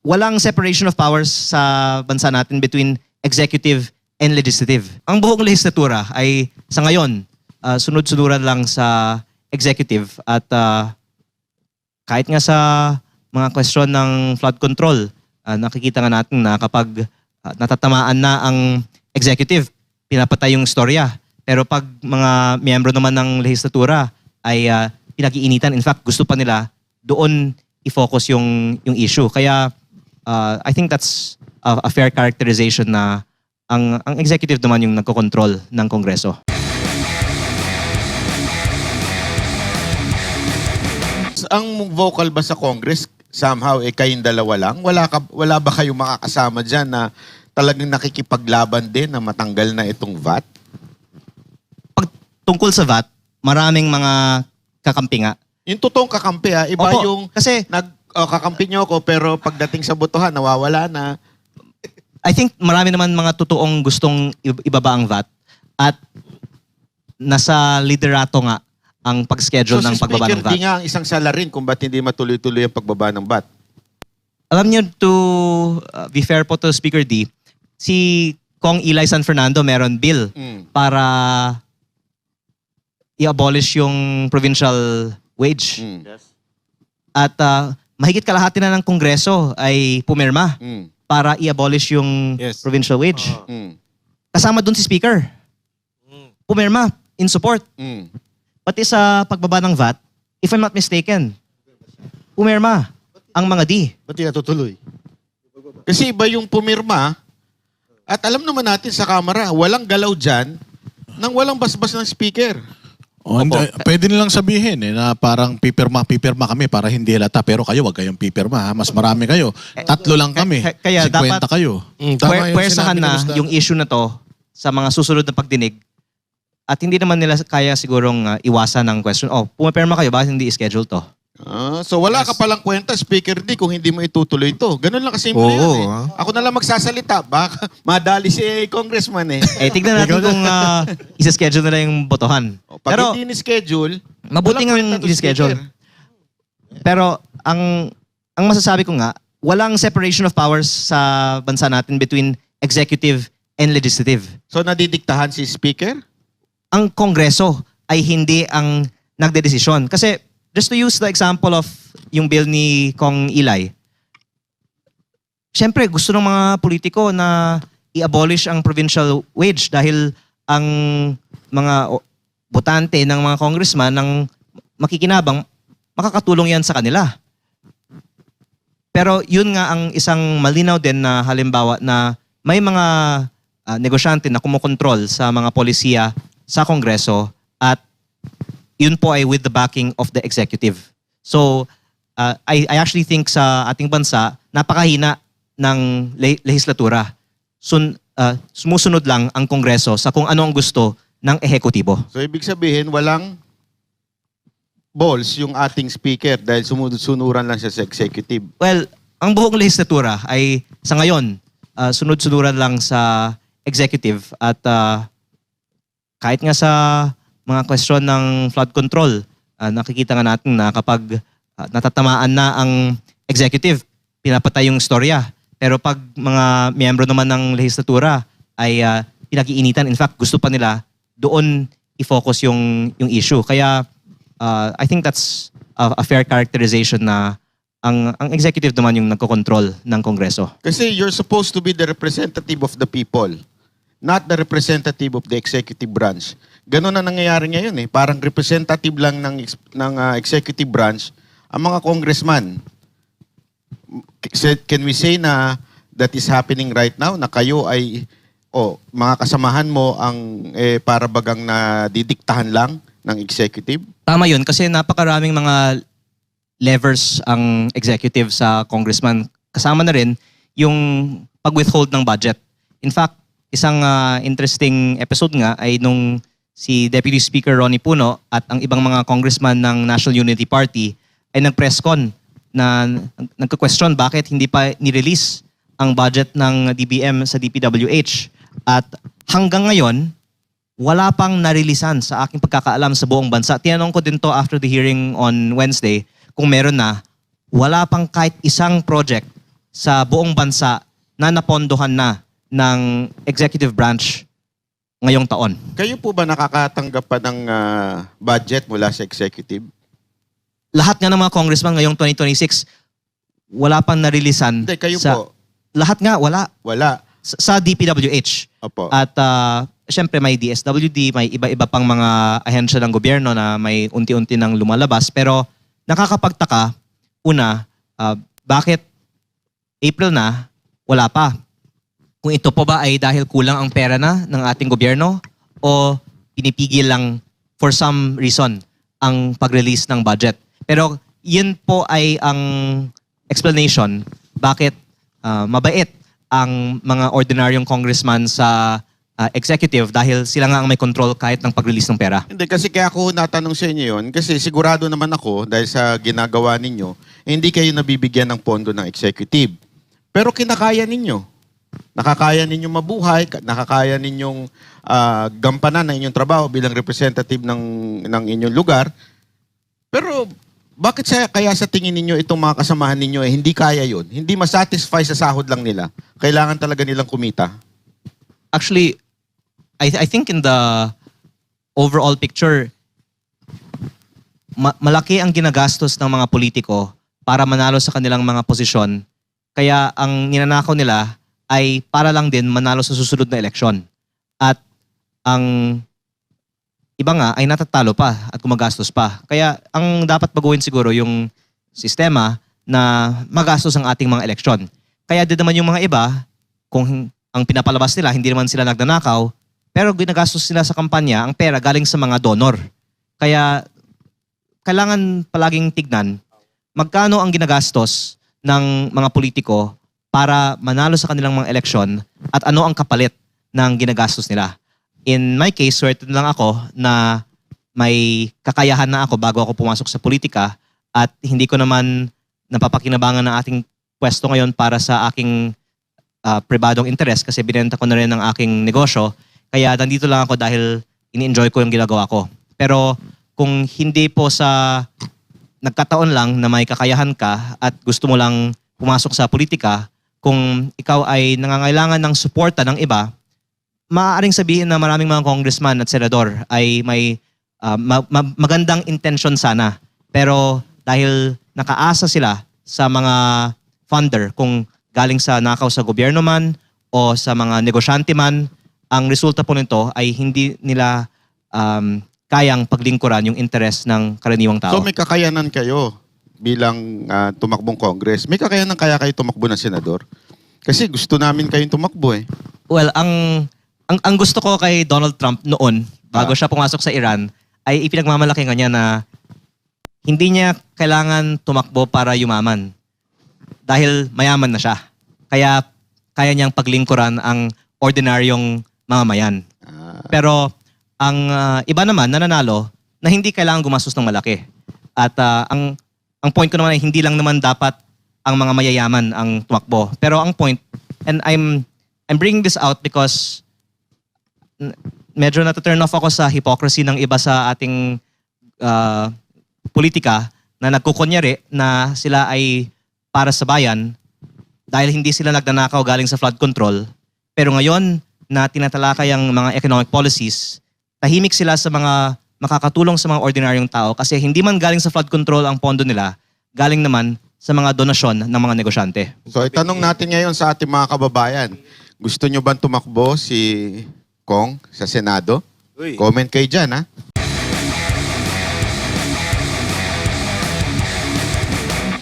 walang separation of powers sa bansa natin between executive and legislative. Ang buong legislatura ay sa ngayon sunod-sunuran lang sa executive at kahit nga sa mga question ng flood control, nakikita nga natin na kapag natatamaan na ang executive, pinapatay yung istorya. Pero pag mga miyembro naman ng legislatura ay pinag-iinitan, in fact gusto pa nila doon i-focus yung issue. Kaya I think that's a fair characterization na ang executive naman yung nagkokontrol ng Kongreso. Ang vocal ba sa Congress, somehow, kayong dalawa lang? Wala ba kayong makakasama dyan na talagang nakikipaglaban din na matanggal na itong VAT? Pag tungkol sa VAT, maraming mga kakampi nga. Yung totoong kakampi iba Opo, yung kasi kakampi nyo ko pero pagdating sa botohan, nawawala na. I think marami naman mga totoong gustong ibaba ang VAT at nasa liderato nga ang pag-schedule ng pagbaba ng VAT. Hindi nga ang isang salarin kung ba't hindi matuloy-tuloy ang pagbaba ng VAT. Alam niyo, to be fair po to Speaker D, si Kong Eli San Fernando meron bill para i-abolish yung provincial wage. At mahigit kalahati na ng Kongreso ay pumirma para i-abolish yung provincial wage. Kasama dun si Speaker. Pumirma in support. Pati sa pagbaba ng VAT, if I'm not mistaken, pumirma ang mga D. Ba't di natutuloy? Kasi iba yung pumirma at alam naman natin sa Kamara, walang galaw dyan nang walang basbas ng speaker. Pwede nilang sabihin na parang pipirma kami para hindi halata. Pero kayo, wag kayong pipirma. Mas marami kayo. 3 lang kami. Kaya 50 dapat kayo. pwersahan na yung issue na to sa mga susunod na pagdinig. At hindi naman nila kaya sigurong iwasan ng question, pumipirma kayo, bakit hindi i-schedule to? So wala ka palang kwenta, Speaker D, kung hindi mo itutuloy to. Ganun lang kasimple yan Ako na lang magsasalita. Baka madali si Congressman Tignan natin kung isa-schedule nila yung botohan. Pag Pero hindi ni-schedule, mabuti nga i-schedule. Pero ang masasabi ko nga, walang separation of powers sa bansa natin between executive and legislative. So nadidiktahan si Speaker? Ang Kongreso ay hindi ang nagdedesisyon. Kasi just to use the example of yung bill ni Kong Eli, syempre gusto ng mga politiko na i-abolish ang provincial wage dahil ang mga botante ng mga congressman ng makikinabang, makakatulong yan sa kanila. Pero yun nga ang isang malinaw din na halimbawa na may mga negosyante na kumukontrol sa mga polisiya sa Kongreso at yun po ay with the backing of the executive. So, I actually think sa ating bansa, napakahina ng legislatura. Sumusunod lang ang Kongreso sa kung ano ang gusto ng ehekutibo. So, ibig sabihin, walang balls yung ating Speaker dahil sunuran lang siya sa executive. Well, ang buong legislatura ay sa ngayon, sunod-sunuran lang sa executive at kahit nga sa mga question ng flood control, nakikita nga natin na kapag natatamaan na ang executive, pinapatay yung istorya. Pero pag mga miyembro naman ng legislatura ay pinag-iinitan, in fact gusto pa nila doon i-focus yung issue. Kaya I think that's a fair characterization na ang executive naman yung nagkokontrol ng Kongreso. Kasi you're supposed to be the representative of the people, not the representative of the executive branch. Ganun na nangyayari ngayon Parang representative lang ng executive branch ang mga congressman. Can we say na that is happening right now? Na kayo ay, mga kasamahan mo ang para bagang na didiktahan lang ng executive? Tama yun kasi napakaraming mga levers ang executive sa congressman. Kasama na rin yung pag-withhold ng budget. In fact, isang interesting episode nga ay nung si Deputy Speaker Ronnie Puno at ang ibang mga congressman ng National Unity Party ay nag-press con na nagka-question bakit hindi pa ni-release ang budget ng DBM sa DPWH. At hanggang ngayon, wala pang narilisan sa aking pagkakaalam sa buong bansa. Tinanong ko din to after the hearing on Wednesday kung meron na, wala pang kahit isang project sa buong bansa na napondohan na ng executive branch ngayong taon? Kayo po ba nakakatanggap pa ng budget mula sa executive? Lahat nga ng mga congressman ngayong 2026, wala pang narilisan. Hindi, kayo sa, po. Lahat nga, wala. Wala. Sa DPWH. Opo. At syempre may DSWD, may iba-iba pang mga ahensya ng gobyerno na may unti-unti nang lumalabas. Pero nakakapagtaka, una, bakit April na, wala pa? Kung ito po ba ay dahil kulang ang pera na ng ating gobyerno o pinipigil lang for some reason ang pag-release ng budget. Pero yun po ay ang explanation bakit mabait ang mga ordinaryong congressman sa executive dahil sila nga ang may control kahit ng pag-release ng pera. Hindi, kasi kaya ako natanong sa inyo yun, kasi sigurado naman ako, dahil sa ginagawa ninyo, hindi kayo nabibigyan ng pondo ng executive. Pero kinakaya ninyo. Nakakaya ninyong mabuhay, nakakaya ninyong gampanan ng inyong trabaho bilang representative ng inyong lugar. Pero bakit kaya sa tingin ninyo itong mga kasamahan ninyo hindi kaya yun? Hindi masatisfy sa sahod lang nila. Kailangan talaga nilang kumita. Actually, I think in the overall picture, malaki ang ginagastos ng mga politiko para manalo sa kanilang mga posisyon. Kaya ang ninanakaw nila ay para lang din manalo sa susunod na eleksyon. At ang iba nga ay natatalo pa at gumagastos pa. Kaya ang dapat baguhin siguro yung sistema na magastos ang ating mga eleksyon. Kaya din naman yung mga iba, kung ang pinapalabas nila, hindi naman sila nagnanakaw, pero ginagastos sila sa kampanya, ang pera galing sa mga donor. Kaya kailangan palaging tignan magkano ang ginagastos ng mga politiko para manalo sa kanilang mga eleksyon at ano ang kapalit ng ginagastos nila. In my case, swerte lang ako na may kakayahan na ako bago ako pumasok sa politika at hindi ko naman napapakinabangan ng ating pwesto ngayon para sa aking pribadong interes kasi binenta ko na rin ang aking negosyo. Kaya nandito lang ako dahil ini-enjoy ko yung ginagawa ko. Pero kung hindi po sa nagkataon lang na may kakayahan ka at gusto mo lang pumasok sa politika, kung ikaw ay nangangailangan ng suporta ng iba, maaaring sabihin na maraming mga congressman at senador ay may magandang intention sana. Pero dahil nakaasa sila sa mga funder, kung galing sa nakaw sa gobyerno man o sa mga negosyante man, ang resulta po nito ay hindi nila kayang paglingkuran yung interes ng karaniwang tao. So may kakayanan kayo bilang tumakbong Congress. May kakayanan kaya kayo tumakbo ng senador? Kasi gusto namin kayong tumakbo eh. Well, ang gusto ko kay Donald Trump noon, bago siya pumasok sa Iran, ay ipinagmamalaki nga niya na hindi niya kailangan tumakbo para yumaman. Dahil mayaman na siya. Kaya kaya niyang paglingkuran ang ordinaryong mamamayan. Pero ang iba naman nananalo na hindi kailangan gumastos ng malaki. At ang point ko naman ay hindi lang naman dapat ang mga mayayaman ang tumakbo. Pero ang point, and I'm bringing this out because medyo nata-turn off ako sa hypocrisy ng iba sa ating politika na nagkukunyari na sila ay para sa bayan dahil hindi sila nagnanakaw galing sa flood control. Pero ngayon na tinatalakay ang mga economic policies, tahimik sila sa mga makakatulong sa mga ordinaryong tao kasi hindi man galing sa flood control ang pondo nila, galing naman sa mga donasyon ng mga negosyante. So itanong natin ngayon sa ating mga kababayan, gusto nyo bang tumakbo si Kong sa Senado? Comment kayo dyan ha.